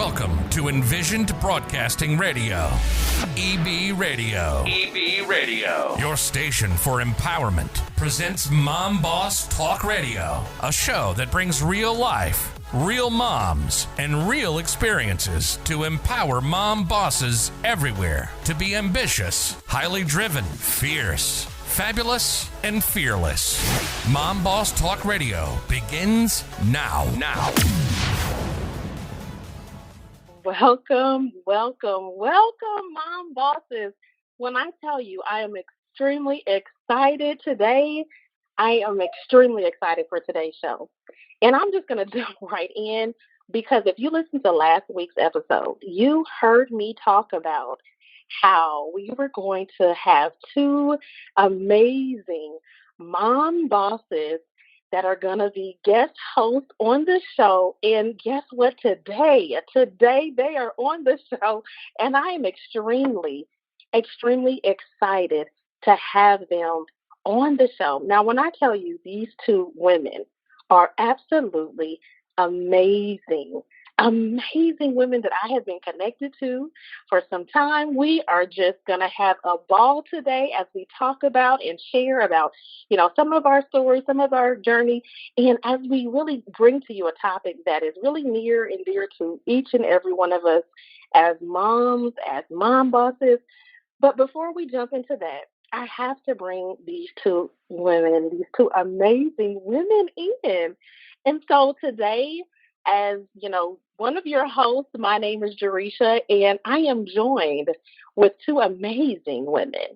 Welcome to Envisioned Broadcasting Radio. EB Radio. EB Radio. Your station for empowerment presents Mom Boss Talk Radio, a show that brings real life, real moms, and real experiences to empower mom bosses everywhere to be ambitious, highly driven, fierce, fabulous, and fearless. Mom Boss Talk Radio begins now. Welcome, Mom Bosses. When I tell you I am extremely excited today, I am extremely excited for today's show. And I'm just going to jump right in because if you listened to last week's episode, you heard me talk about how we were going to have two amazing mom bosses that are going to be guest hosts on the show. And guess what? Today they are on the show. And I am extremely excited to have them on the show. Now, when I tell you these two women are absolutely amazing women that I have been connected to for some time. We are just going to have a ball today as we talk about and share about, some of our stories, some of our journey, and as we really bring to you a topic that is really near and dear to each and every one of us as moms, as mom bosses. But before we jump into that, I have to bring these two amazing women in. And so today, as one of your hosts, my name is Jaresha, and I am joined with two amazing women.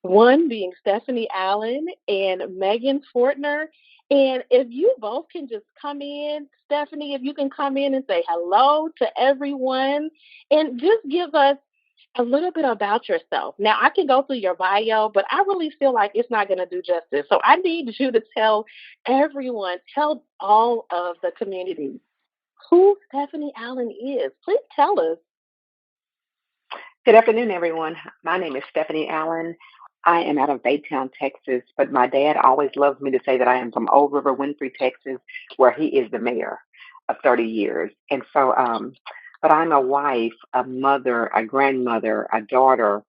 One being Stephanie Allen and Megan Fortner. And if you both can just come in, Stephanie, if you can come in and say hello to everyone and just give us a little bit about yourself. Now, I can go through your bio, but I really feel like it's not going to do justice. So I need you to tell all of the community who Stephanie Allen is. Please tell us. Good afternoon, everyone. My name is Stephanie Allen. I am out of Baytown, Texas, but my dad always loves me to say that I am from Old River, Winfrey, Texas, where he is the mayor of 30 years. And so, but I'm a wife, a mother, a grandmother, a daughter.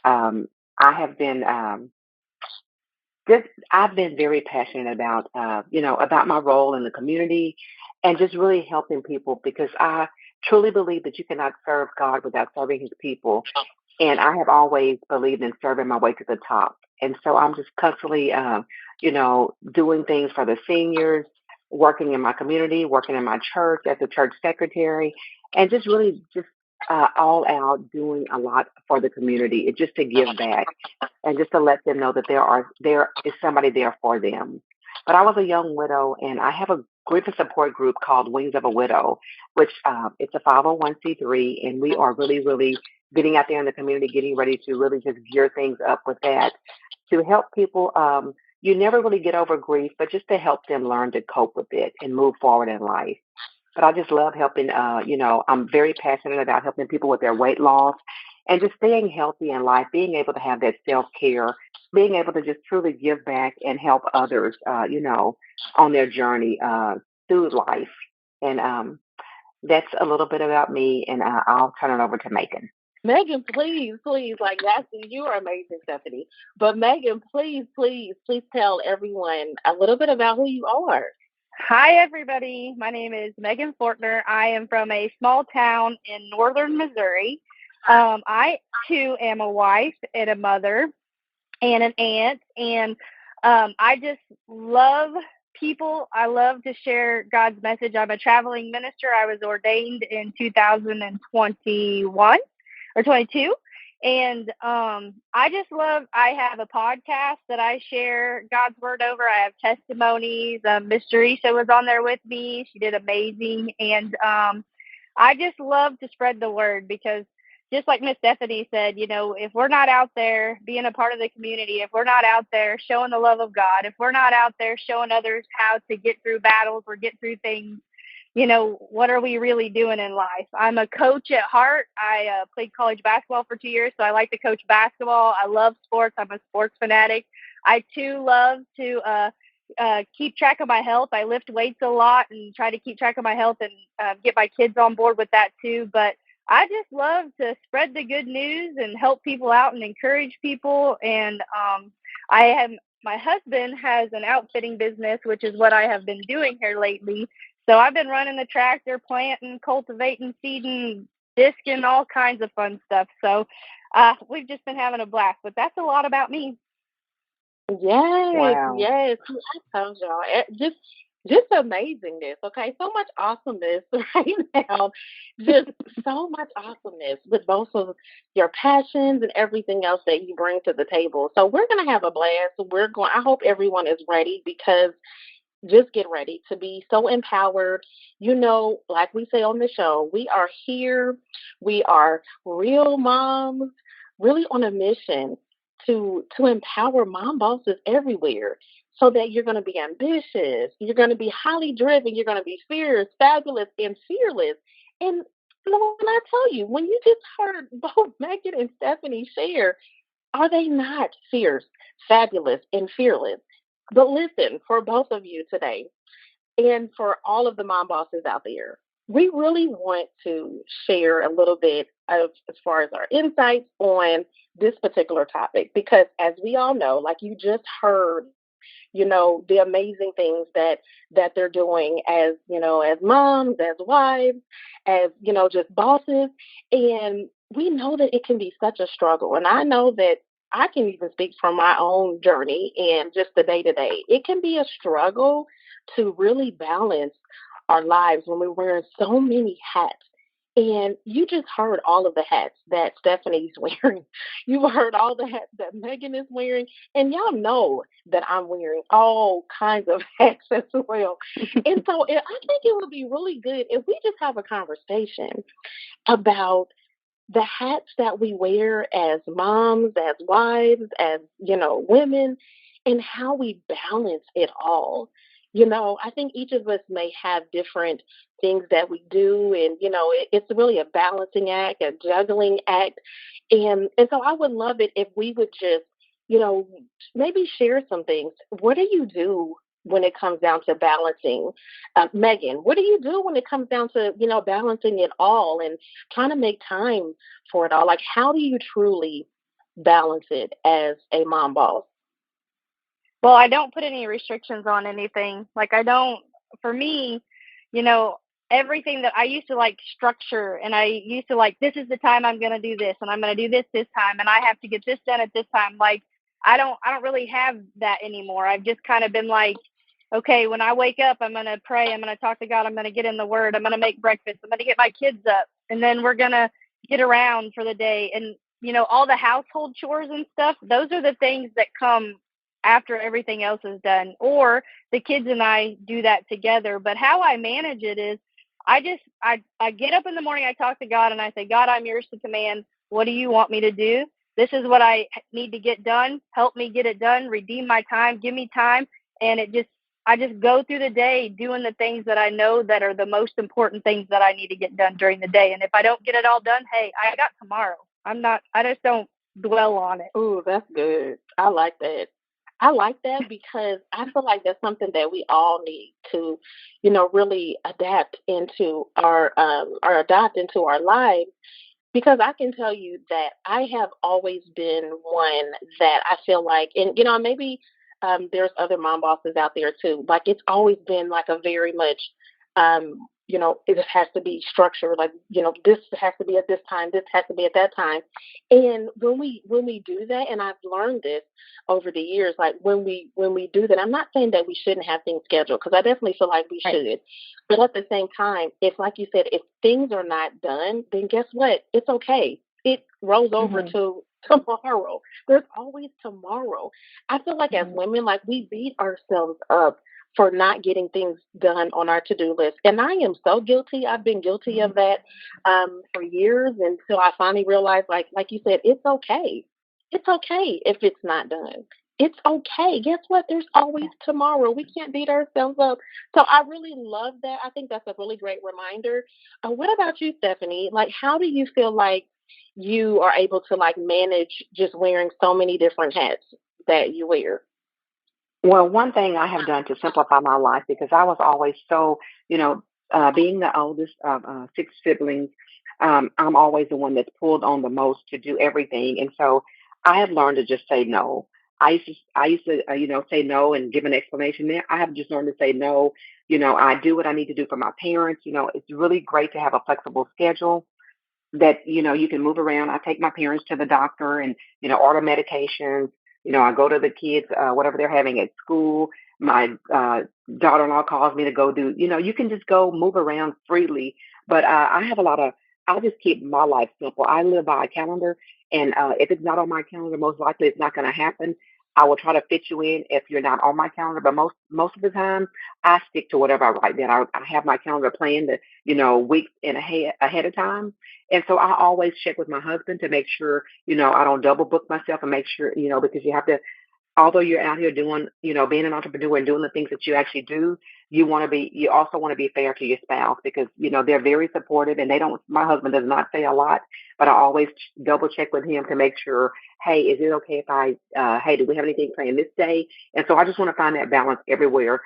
I have been, I've been very passionate about, about my role in the community and just really helping people because I truly believe that you cannot serve God without serving his people. And I have always believed in serving my way to the top. And so I'm just constantly, doing things for the seniors, working in my community, working in my church as a church secretary, and just really all out doing a lot for the community. It's just to give back and just to let them know that there is somebody there for them. But I was a young widow, and I have a grief and support group called Wings of a Widow, which it's a 501c3, and we are really, really getting out there in the community, getting ready to really just gear things up with that to help people. You never really get over grief, but just to help them learn to cope with it and move forward in life. But I just love helping, I'm very passionate about helping people with their weight loss and just staying healthy in life, being able to have that self-care, being able to just truly give back and help others, on their journey through life. And that's a little bit about me, and I'll turn it over to Megan. Megan, please, you are amazing, Stephanie. But Megan, please tell everyone a little bit about who you are. Hi, everybody. My name is Megan Fortner. I am from a small town in northern Missouri. I, too, am a wife and a mother and an aunt, and I just love people. I love to share God's message. I'm a traveling minister. I was ordained in 2021 or 22. And I have a podcast that I share God's word over. I have testimonies. Miss Jaresha was on there with me. She did amazing. And I just love to spread the word because just like Miss Stephanie said, if we're not out there being a part of the community, if we're not out there showing the love of God, if we're not out there showing others how to get through battles or get through things, what are we really doing in life? I'm a coach at heart. I played college basketball for 2 years, so I like to coach basketball. I love sports. I'm a sports fanatic. I, too, love to, keep track of my health. I lift weights a lot and try to keep track of my health and get my kids on board with that too. But I just love to spread the good news and help people out and encourage people. And my husband has an outfitting business, which is what I have been doing here lately. So I've been running the tractor, planting, cultivating, seeding, disking, all kinds of fun stuff. So we've just been having a blast. But that's a lot about me. Yes, Wow. yes. I told y'all, just amazingness. Okay, so much awesomeness right now. Just so much awesomeness with both of your passions and everything else that you bring to the table. So we're gonna have a blast. We're going. I hope everyone is ready because just get ready to be so empowered. Like we say on the show, we are here. We are real moms, really on a mission to empower mom bosses everywhere so that you're going to be ambitious, you're going to be highly driven, you're going to be fierce, fabulous, and fearless. And when I tell you, when you just heard both Megan and Stephanie share, are they not fierce, fabulous, and fearless? But listen, for both of you today, and for all of the mom bosses out there, we really want to share a little bit of as far as our insights on this particular topic because as we all know, like you just heard, the amazing things that they're doing as moms, as wives, as, just bosses. And we know that it can be such a struggle. And I know that I can even speak from my own journey and just the day to day. It can be a struggle to really balance our lives when we're wearing so many hats. And you just heard all of the hats that Stephanie's wearing. You've heard all the hats that Megan is wearing. And y'all know that I'm wearing all kinds of hats as well. And so I think it would be really good if we just have a conversation about the hats that we wear as moms, as wives, as, women, and how we balance it all. I think each of us may have different things that we do, and, it's really a balancing act, a juggling act. And so I would love it if we would just, you know, maybe share some things. What do you do when it comes down to balancing? Megan, what do you do when it comes down to, balancing it all and trying to make time for it all? Like, how do you truly balance it as a mom boss? Well, I don't put any restrictions on anything. Like I don't, for me, you know, everything that I used to like structure and I used to like, this is the time I'm going to do this and I'm going to do this time and I have to get this done at this time. Like I don't really have that anymore. I've just kind of been like, okay, when I wake up, I'm going to pray. I'm going to talk to God. I'm going to get in the word. I'm going to make breakfast. I'm going to get my kids up and then we're going to get around for the day. And, all the household chores and stuff, those are the things that come after everything else is done, or the kids and I do that together. But how I manage it is I get up in the morning, I talk to God and I say, God, I'm yours to command. What do you want me to do? This is what I need to get done. Help me get it done. Redeem my time. Give me time. And I just go through the day doing the things that I know that are the most important things that I need to get done during the day. And if I don't get it all done, hey, I got tomorrow. I just don't dwell on it. Ooh, that's good. I like that. I like that because I feel like that's something that we all need to, really adapt into or adopt into our lives. Because I can tell you that I have always been one that I feel like, and maybe there's other mom bosses out there too. Like it's always been like a very much, it has to be structured. Like this has to be at this time, this has to be at that time. And when we do that, and I've learned this over the years, like when we do that, I'm not saying that we shouldn't have things scheduled because I definitely feel like we Right. should. But at the same time, if like you said, if things are not done, then guess what? It's okay. It rolls over Mhm. to tomorrow. There's always tomorrow. I feel like as Mhm. women, like we beat ourselves up for not getting things done on our to-do list. And I am so guilty. I've been guilty of that for years until I finally realized, like you said, it's okay. It's okay if it's not done. It's okay. Guess what? There's always tomorrow. We can't beat ourselves up. So I really love that. I think that's a really great reminder. What about you, Stephanie? Like, how do you feel like you are able to like manage just wearing so many different hats that you wear? Well, one thing I have done to simplify my life because I was always so, you know, being the oldest of six siblings, I'm always the one that's pulled on the most to do everything, and so I have learned to just say no. I used to say no and give an explanation. There, I have just learned to say no. I do what I need to do for my parents. It's really great to have a flexible schedule that you can move around. I take my parents to the doctor and order medications. I go to the kids whatever they're having at school. My daughter-in-law calls me to go do. You can just go move around freely. But I have a lot of. I just keep my life simple. I live by a calendar, and if it's not on my calendar, most likely it's not going to happen. I will try to fit you in if you're not on my calendar, but most of the time I stick to whatever I write down. I have my calendar planned, weeks in ahead of time, and so I always check with my husband to make sure, I don't double book myself and make sure, because you have to, although you're out here doing, being an entrepreneur and doing the things that you actually do, you also want to be fair to your spouse because, they're very supportive and my husband does not say a lot, but I always double check with him to make sure, hey, is it okay if hey, do we have anything planned this day? And so I just want to find that balance everywhere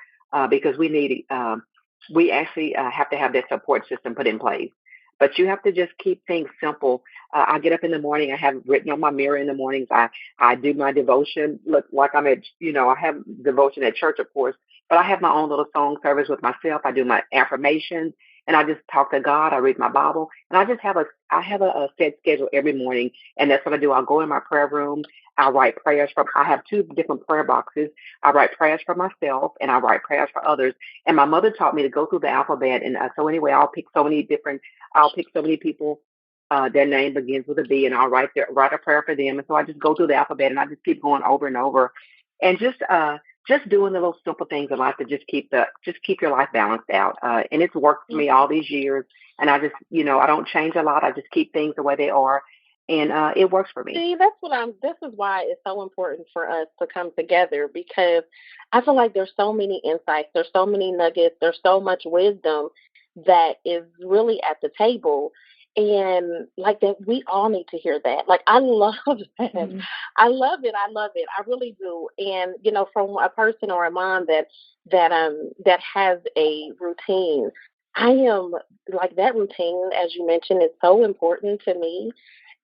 because we actually have to have that support system put in place. But you have to just keep things simple. I get up in the morning. I have written on my mirror in the mornings. I do my devotion. Look like I'm at, I have devotion at church, of course, but I have my own little song service with myself. I do my affirmations and I just talk to God. I read my Bible and I have a set schedule every morning. And that's what I do. I'll go in my prayer room. I have two different prayer boxes. I write prayers for myself and I write prayers for others. And my mother taught me to go through the alphabet. And so anyway, I'll pick so many people. Their name begins with a B, and I'll write a prayer for them. And so I just go through the alphabet, and I just keep going over and over, and just doing the little simple things in life to just keep your life balanced out. And it's worked for me all these years. And I just I don't change a lot. I just keep things the way they are, and it works for me. See, this is why it's so important for us to come together because I feel like there's so many insights, there's so many nuggets, there's so much wisdom that is really at the table. And like that, we all need to hear that. Like, I love that. Mhm. I love it. I love it. I really do. And, from a person or a mom that has a routine, I am like that routine, as you mentioned, is so important to me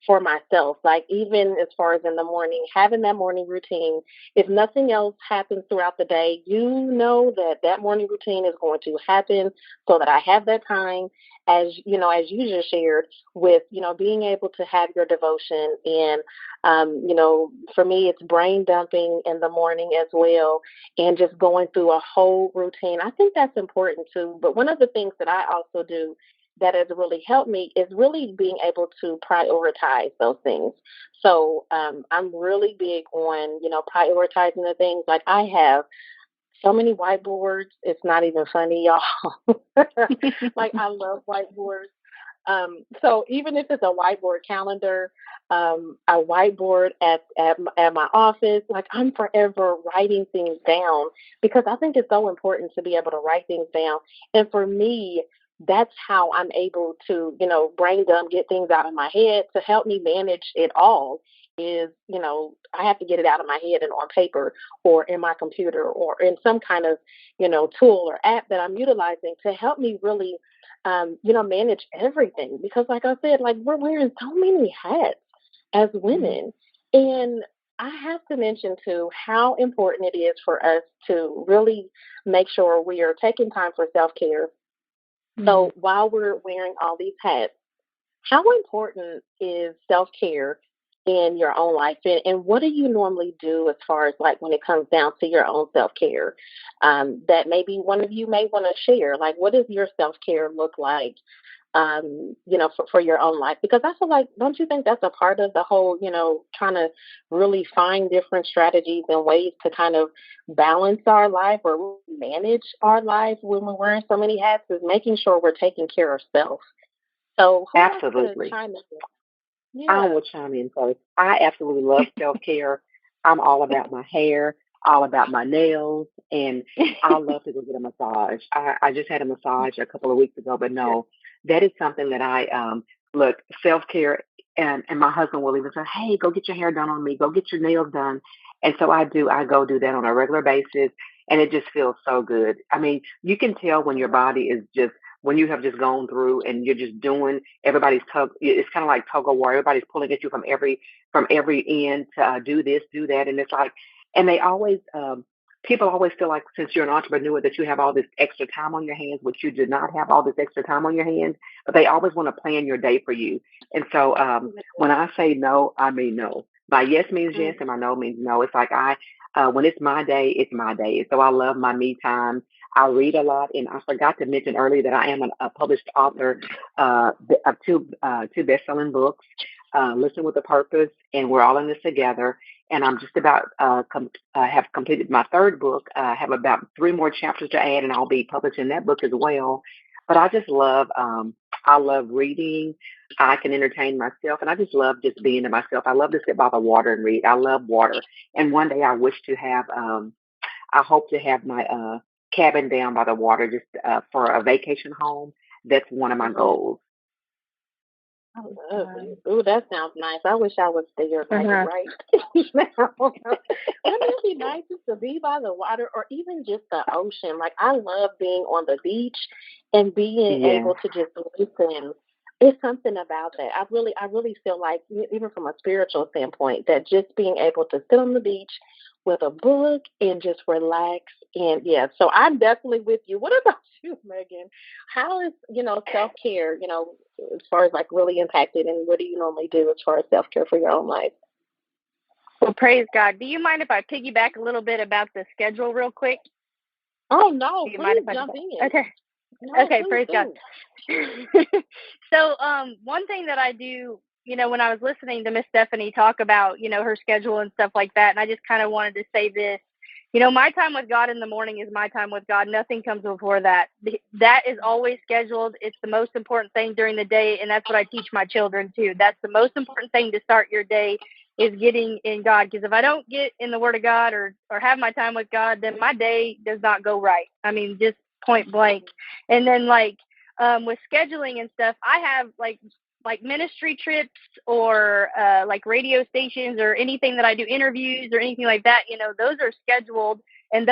for myself. Like even as far as in the morning, having that morning routine. If nothing else happens throughout the day, you know that that morning routine is going to happen, so that I have that time, as you just shared, with being able to have your devotion. And for me, it's brain dumping in the morning as well, and just going through a whole routine. I think that's important too. But one of the things that I also do that has really helped me is really being able to prioritize those things. So I'm really big on, prioritizing the things. Like I have so many whiteboards. It's not even funny, y'all. Like I love whiteboards. So even if it's a whiteboard calendar, a whiteboard at my office, like I'm forever writing things down because I think it's so important to be able to write things down. And for me, that's how I'm able to, brain dump, get things out of my head to help me manage it all. Is, I have to get it out of my head and on paper or in my computer or in some kind of, tool or app that I'm utilizing to help me really manage everything. Because like I said, like we're wearing so many hats as Mhm. women. And I have to mention too how important it is for us to really make sure we are taking time for self-care. Mhm. So while we're wearing all these hats, how important is self-care in your own life? And what do you normally do as far as like when it comes down to your own self-care? That maybe one of you may want to share. Like, what does your self-care look like, for your own life? Because I feel like, don't you think that's a part of the whole, trying to really find different strategies and ways to kind of balance our life or manage our life when we're wearing so many hats is making sure we're taking care of self. So who wants to Absolutely. chime in? I Yeah. will chime in first. I absolutely love self care. I'm all about my hair, all about my nails, and I love to go get a massage. I just had a massage a couple of weeks ago, but no, that is something that I look self care. And my husband will even say, "Hey, go get your hair done on me. Go get your nails done." And so I go do that on a regular basis, and it just feels so good. I mean, you can tell when your body is just, when you have just gone through and you're just doing, it's kind of like tug of war. Everybody's pulling at you from every end to do this, do that. And it's like, and people always feel like, since you're an entrepreneur, that you have all this extra time on your hands, which you do not have all this extra time on your hands, but they always want to plan your day for you. And so when I say no, I mean no. My yes means yes, and my no means no. It's like when it's my day, it's my day. So I love my me time. I read a lot, and I forgot to mention earlier that I am a published author of two best-selling books, Listen with a Purpose, and We're All in This Together. And I'm just about have completed my third book. I have about 3 more chapters to add, and I'll be publishing that book as well. But I love reading. I can entertain myself, and I just love just being to myself. I love to sit by the water and read. I love water. And one day I hope to have my cabin down by the water, just for a vacation home. That's one of my goals. I love it. Ooh, that sounds nice. I wish I was there like right now. Wouldn't it be nice just to be by the water or even just the ocean? Like I love being on the beach and being able to just listen. It's something about that. I really feel like, even from a spiritual standpoint, that just being able to sit on the beach with a book and just relax. And yeah, so I'm definitely with you. What about you, Megan? How is, self-care, as far as like really impacted, and what do you normally do as far as self-care for your own life? Well, praise God. Do you mind if I piggyback a little bit about the schedule real quick? Oh, no, please jump in. Okay. No, okay, please praise do. God. So one thing that I do, when I was listening to Miss Stephanie talk about, her schedule and stuff like that, and I just kind of wanted to say this, my time with God in the morning is my time with God. Nothing comes before that. That is always scheduled. It's the most important thing during the day, and that's what I teach my children too. That's the most important thing to start your day, is getting in God. Because if I don't get in the Word of God or have my time with God, then my day does not go right. I mean, just point blank. And then with scheduling and stuff, I have like ministry trips or like radio stations or anything that I do, interviews or anything like that, those are scheduled, and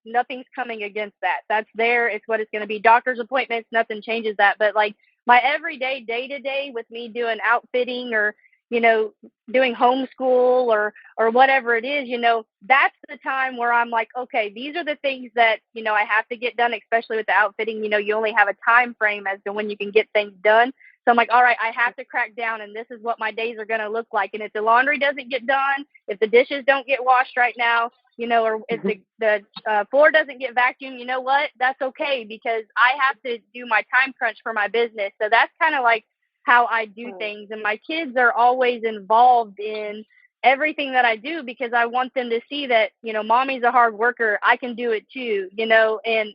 nothing's coming against that. That's there. It's what it's going to be. Doctor's appointments, nothing changes that. But like my everyday day to day with me doing outfitting or, doing homeschool or whatever it is, that's the time where I'm like, okay, these are the things that, I have to get done, especially with the outfitting. You only have a time frame as to when you can get things done. So I'm like, all right, I have to crack down, and this is what my days are going to look like. And if the laundry doesn't get done, if the dishes don't get washed right now, or if the floor doesn't get vacuumed, you know what? That's okay, because I have to do my time crunch for my business. So that's kind of like how I do things. And my kids are always involved in everything that I do, because I want them to see that, mommy's a hard worker. I can do it too, and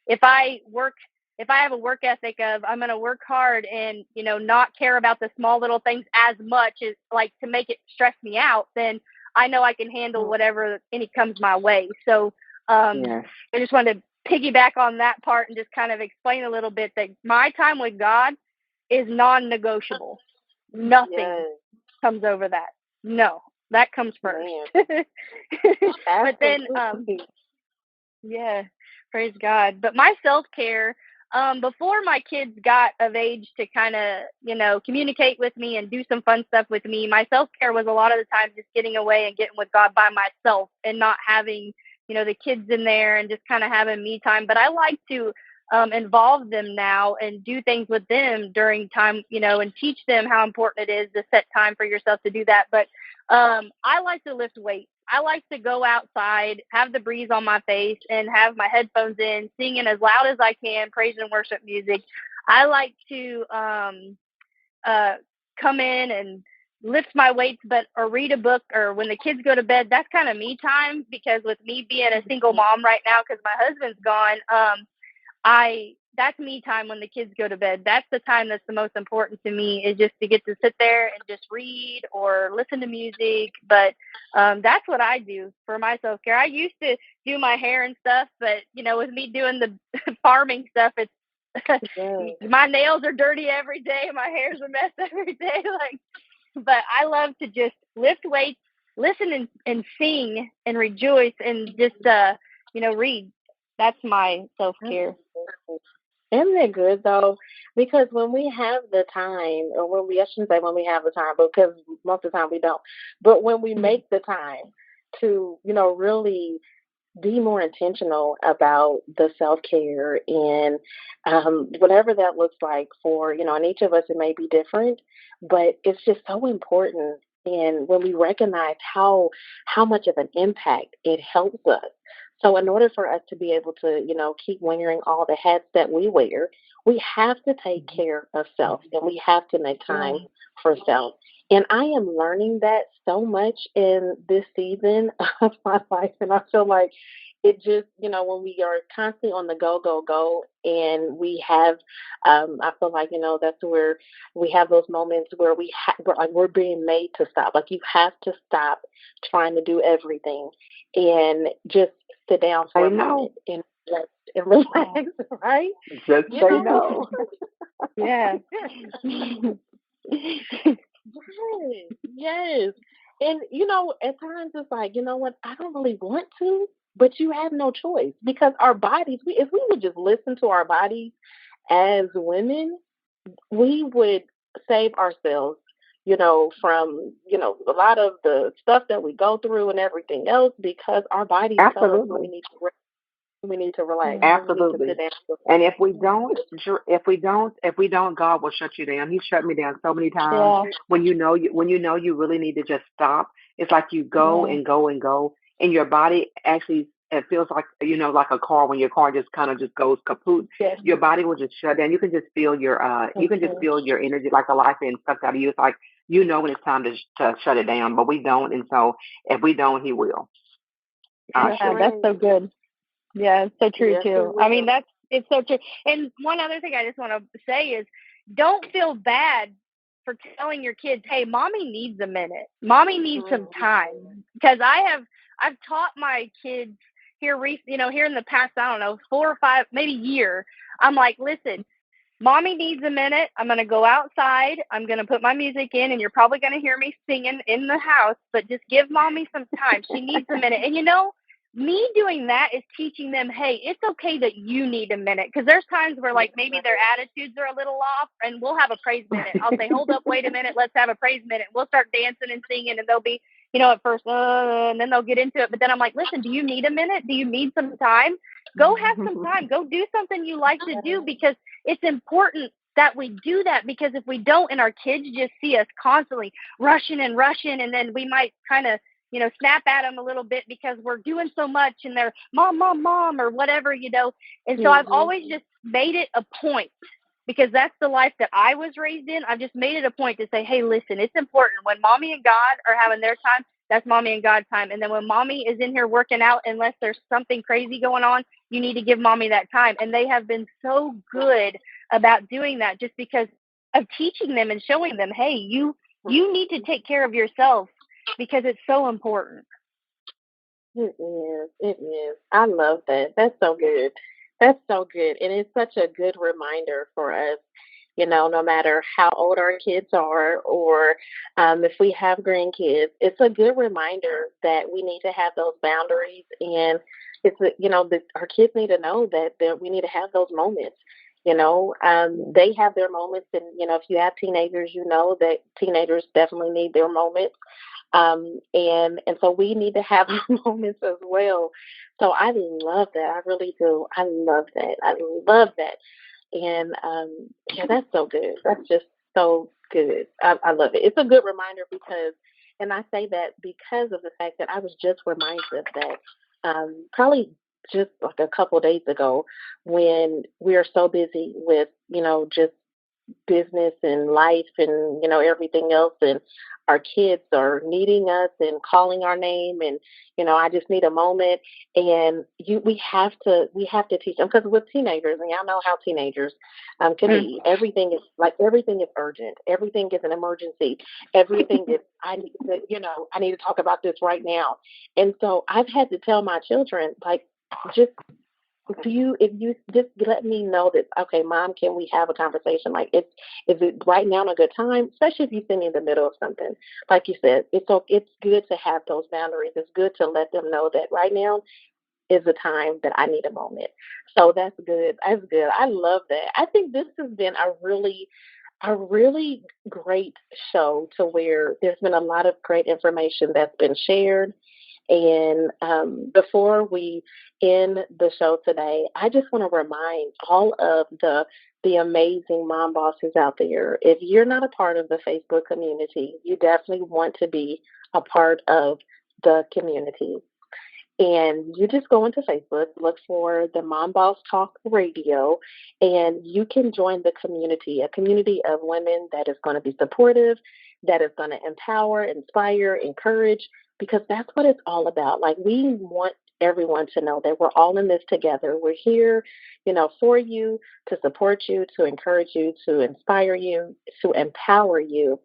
if I have a work ethic of I'm going to work hard and, not care about the small little things as much as like to make it stress me out, then I know I can handle whatever any comes my way. So I just wanted to piggyback on that part and just kind of explain a little bit that my time with God is non-negotiable. Nothing comes over that. No, that comes first. But then, praise God. But my self-care, before my kids got of age to kind of, communicate with me and do some fun stuff with me, my self-care was a lot of the time just getting away and getting with God by myself and not having, the kids in there and just kind of having me time. But I like to involve them now and do things with them during time, and teach them how important it is to set time for yourself to do that. But I like to lift weights. I like to go outside, have the breeze on my face, and have my headphones in, singing as loud as I can, praise and worship music. I like to come in and lift my weights, or read a book, or when the kids go to bed, that's kind of me time, because with me being a single mom right now, because my husband's gone, that's me time when the kids go to bed. That's the time that's the most important to me, is just to get to sit there and just read or listen to music. But that's what I do for my self-care. I used to do my hair and stuff, but, with me doing the farming stuff, it's my nails are dirty every day. My hair's a mess every day. But I love to just lift weights, listen and sing and rejoice and just read. That's my self-care. Isn't it good though? Because when we have the time, or I shouldn't say when we have the time, because most of the time we don't, but when we make the time to, really be more intentional about the self care and whatever that looks like for, and each of us, it may be different, but it's just so important. And when we recognize how much of an impact it helps us. So in order for us to be able to, keep wearing all the hats that we wear, we have to take care of self and we have to make time for self. And I am learning that so much in this season of my life. And I feel like it just, when we are constantly on the go, go, go, and we have, I feel like, that's where we have those moments where we're being made to stop. Like you have to stop trying to do everything and just sit down for a moment and rest and relax, right? Just say no. Yeah. Yes. And, at times it's like, you know what, I don't really want to, but you have no choice because our bodies, if we would just listen to our bodies as women, we would save ourselves, from, a lot of the stuff that we go through and everything else because our bodies tell us when we need to rest, we need to relax. Absolutely. We need to sit down. And if we don't, God will shut you down. He shut me down so many times. When you know you really need to just stop. It's like you go and go and go, and your body actually, it feels like like a car when your car just kind of just goes kaput. Yes. Your body will just shut down. You can just feel your energy, like the life being sucked out of you. It's like when it's time to shut it down, but we don't. And so if we don't, He will. That's so good. Yeah, it's so true too. I mean, it's so true. And one other thing I just want to say is, don't feel bad for telling your kids, "Hey, mommy needs a minute. Mommy needs some time." Because I've taught my kids here in the past, I don't know, 4 or 5, maybe year. I'm like, listen, mommy needs a minute. I'm going to go outside. I'm going to put my music in, and you're probably going to hear me singing in the house, but just give mommy some time. She needs a minute. And me doing that is teaching them, hey, it's okay that you need a minute. Because there's times where like maybe their attitudes are a little off and we'll have a praise minute. I'll say, hold up, wait a minute, let's have a praise minute. We'll start dancing and singing and they'll be, at first, and then they'll get into it. But then I'm like, listen, do you need a minute? Do you need some time? Go have some time. Go do something you like to do, because it's important that we do that, because if we don't and our kids just see us constantly rushing, and then we might kind of snap at them a little bit because we're doing so much and they're mom, mom, mom, or whatever, And so I've always just made it a point, because that's the life that I was raised in. I've just made it a point to say, hey, listen, it's important. When mommy and God are having their time, that's mommy and God's time. And then when mommy is in here working out, unless there's something crazy going on, you need to give mommy that time. And they have been so good about doing that, just because of teaching them and showing them, hey, you need to take care of yourself, because it's so important. It is. It is. I love that. That's so good. That's so good. And it's such a good reminder for us, no matter how old our kids are, or if we have grandkids, it's a good reminder that we need to have those boundaries. And our kids need to know that we need to have those moments. They have their moments. And, if you have teenagers, that teenagers definitely need their moments. And so we need to have our moments as well. So I love that. I really do. I love that. I love that. And that's so good. That's just so good. I love it. It's a good reminder and I say that because of the fact that I was just reminded of that probably just like a couple of days ago, when we are so busy with, just business and life and everything else, and our kids are needing us and calling our name, and I just need a moment. And we have to teach them, because with teenagers, and y'all know how teenagers can be, everything is urgent, everything is an emergency, everything is I need to talk about this right now. And so I've had to tell my children, like, just if you just let me know that, okay, Mom, can we have a conversation? Like, is it right now a good time? Especially if you send me in the middle of something. Like you said, it's good to have those boundaries. It's good to let them know that right now is a time that I need a moment. So that's good. That's good. I love that. I think this has been a really great show, to where there's been a lot of great information that's been shared. And before we end the show today, I just want to remind all of the amazing mom bosses out there. If you're not a part of the Facebook community, you definitely want to be a part of the community. And you just go into Facebook, look for the Mom Boss Talk Radio, and you can join the community, a community of women that is going to be supportive, that is going to empower, inspire, encourage, because that's what it's all about. Like, we want everyone to know that we're all in this together. We're here, for you, to support you, to encourage you, to inspire you, to empower you.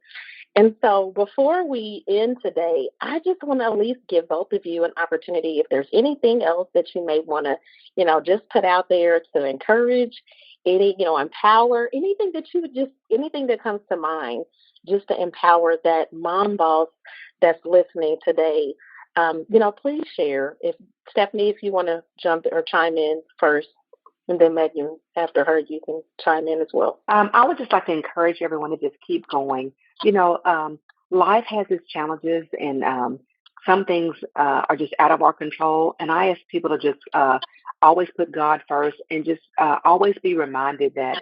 And so before we end today, I just want to at least give both of you an opportunity. If there's anything else that you may want to, just put out there to encourage, empower, anything that comes to mind, just to empower that mom boss that's listening today, please share. Stephanie, if you want to jump or chime in first, and then Megan, after her, you can chime in as well. I would just like to encourage everyone to just keep going. Life has its challenges, and some things are just out of our control. And I ask people to just always put God first, and just always be reminded that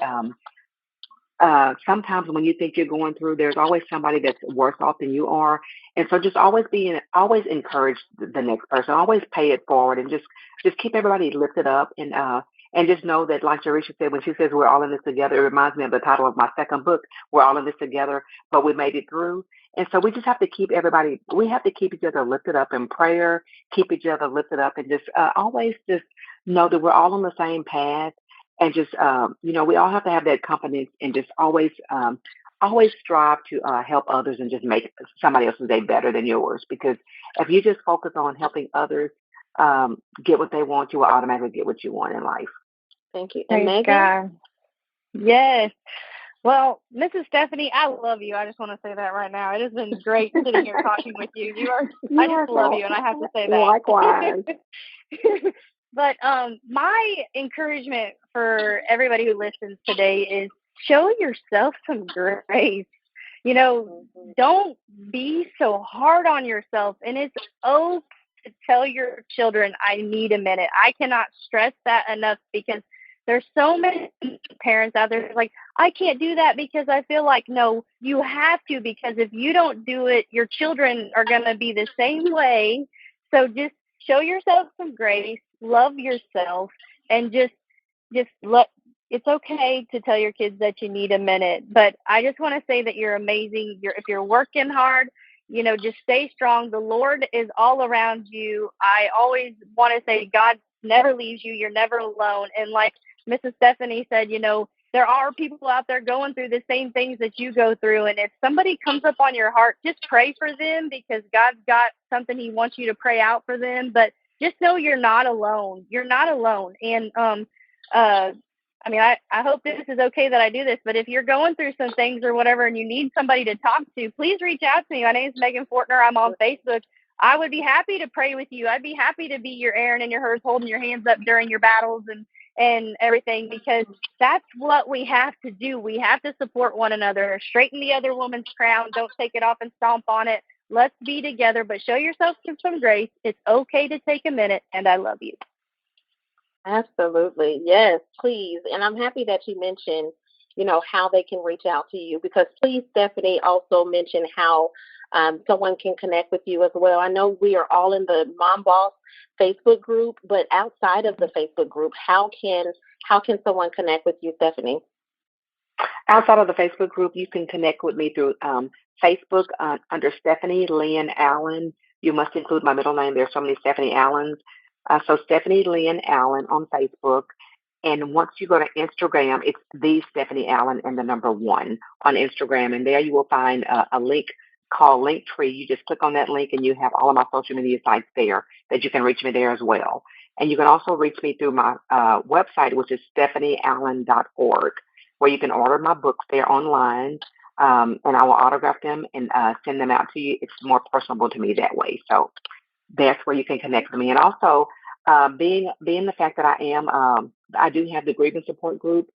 sometimes when you think you're going through, there's always somebody that's worse off than you are. And so just always encourage the next person, always pay it forward, and just keep everybody lifted up. And just know that, like Jaresha said, when she says we're all in this together, it reminds me of the title of my second book, We're All in This Together, but we made it through. And so we just have to we have to keep each other lifted up in prayer, keep each other lifted up, and just always just know that we're all on the same path. And just, we all have to have that confidence, and just always strive to help others, and just make somebody else's day better than yours. Because if you just focus on helping others get what they want, you will automatically get what you want in life. Thank you. And Praise Megan? God. Yes. Well, Mrs. Stephanie, I love you. I just want to say that right now. It has been great sitting here talking with you. I just love you, and I have to say that. Likewise. But my encouragement for everybody who listens today is show yourself some grace. Don't be so hard on yourself. And it's okay to tell your children, I need a minute. I cannot stress that enough, because there's so many parents out there like, I can't do that because I feel like, no, you have to, because if you don't do it, your children are going to be the same way. So just show yourself some grace, love yourself, and just it's okay to tell your kids that you need a minute. But I just want to say that you're amazing. If you're working hard, just stay strong. The Lord is all around you. I always want to say God never leaves you. You're never alone. And like Mrs. Stephanie said, there are people out there going through the same things that you go through. And if somebody comes up on your heart, just pray for them, because God's got something He wants you to pray out for them. But just know you're not alone. You're not alone. And I hope this is okay that I do this, but if you're going through some things or whatever and you need somebody to talk to, please reach out to me. My name is Megan Fortner. I'm on Facebook. I would be happy to pray with you. I'd be happy to be your Aaron and your hers, holding your hands up during your battles and everything, because that's what we have to do. We have to support one another. Straighten the other woman's crown. Don't take it off and stomp on it. Let's be together, but show yourself some grace. It's okay to take a minute, and I love you. Absolutely. Yes, please. And I'm happy that you mentioned, how they can reach out to you, because please, Stephanie, also mention how someone can connect with you as well. I know we are all in the Mom Boss Facebook group, but outside of the Facebook group, how can someone connect with you, Stephanie? Outside of the Facebook group, you can connect with me through Facebook under Stephanie Lynn Allen. You must include my middle name. There's so many Stephanie Allens. So Stephanie Lynn Allen on Facebook. And once you go to Instagram, it's the Stephanie Allen and the number 1 on Instagram. And there you will find a link called Linktree. You just click on that link, and you have all of my social media sites there that you can reach me there as well. And you can also reach me through my website, which is stephanieallen.org, where you can order my books there online, and I will autograph them and send them out to you. It's more personable to me that way. So that's where you can connect with me. And also, being the fact that I do have the grievance support group.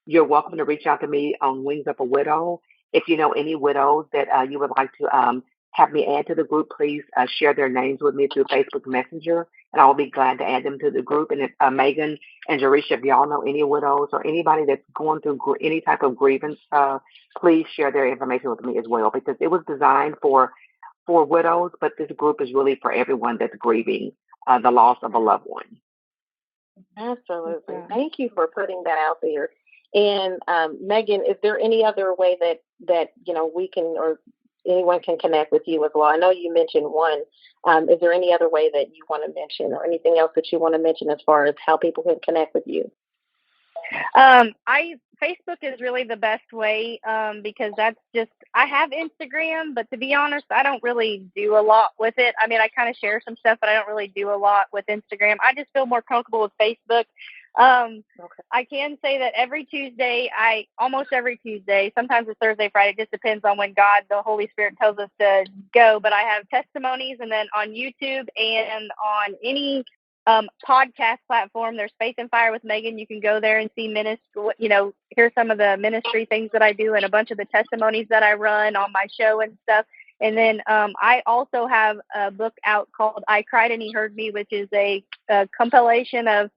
You're welcome to reach out to me on Wings Up a Widow. If you know any widows that you would like to have me add to the group, please share their names with me through Facebook Messenger, and I will be glad to add them to the group. And if Megan and Jaresha, if y'all know any widows or anybody that's going through any type of grievance, please share their information with me as well, because it was designed for widows, but this group is really for everyone that's grieving the loss of a loved one. Absolutely. Thank you for putting that out there. And Megan, is there any other way that we can, or anyone can connect with you as well? I know you mentioned one. Is there any other way that you want to mention, or anything else that you want to mention as far as how people can connect with you? Facebook is really the best way, because I have Instagram, but to be honest, I don't really do a lot with it. I mean, I kind of share some stuff, but I don't really do a lot with Instagram. I just feel more comfortable with Facebook. Okay. I can say that almost every Tuesday, sometimes it's Thursday, Friday, it just depends on when God, the Holy Spirit, tells us to go. But I have testimonies, and then on YouTube and on any podcast platform, there's Faith and Fire with Megan. You can go there and see hear some of the ministry things that I do and a bunch of the testimonies that I run on my show and stuff. And then I also have a book out called I Cried and He Heard Me, which is a compilation of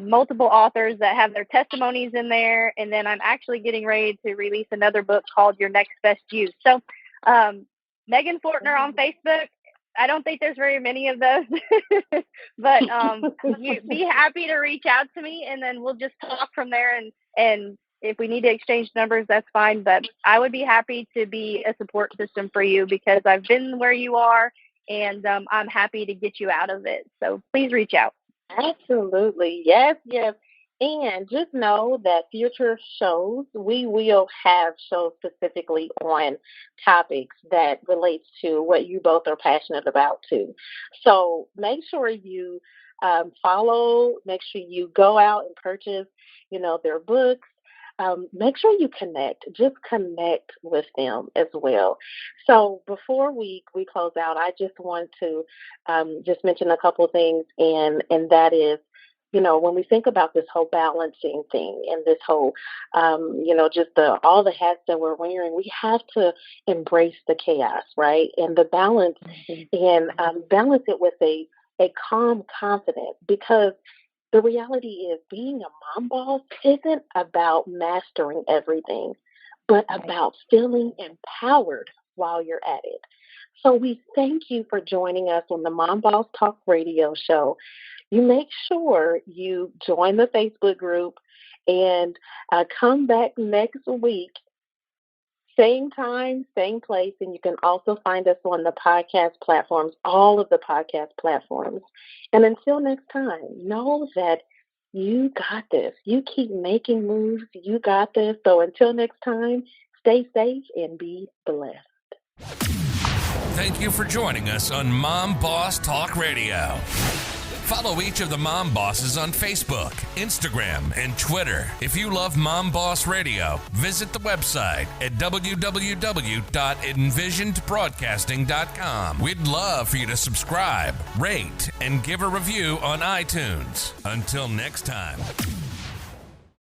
multiple authors that have their testimonies in there. And then I'm actually getting ready to release another book called Your Next Best You. So Megan Fortner on Facebook. I don't think there's very many of those, but you'd be happy to reach out to me, and then we'll just talk from there. And if we need to exchange numbers, that's fine. But I would be happy to be a support system for you, because I've been where you are, and I'm happy to get you out of it. So please reach out. Absolutely. Yes. And just know that future shows, we will have shows specifically on topics that relates to what you both are passionate about too. So make sure you follow, make sure you go out and purchase, their books. Make sure you just connect with them as well. So before we close out, I just want to just mention a couple of things, and that is, when we think about this whole balancing thing and this whole, just all the hats that we're wearing, we have to embrace the chaos, right? And the balance, and balance it with a calm confidence, because the reality is being a mom boss isn't about mastering everything, but about feeling empowered while you're at it. So we thank you for joining us on the Mom Boss Talk Radio Show. You make sure you join the Facebook group and come back next week, same time, same place. And you can also find us on the podcast platforms, all of the podcast platforms. And until next time, know that you got this. You keep making moves. You got this. So until next time, stay safe and be blessed. Thank you for joining us on Mom Boss Talk Radio. Follow each of the Mom Bosses on Facebook, Instagram, and Twitter. If you love Mom Boss Radio, visit the website at www.envisionedbroadcasting.com. We'd love for you to subscribe, rate, and give a review on iTunes. Until next time.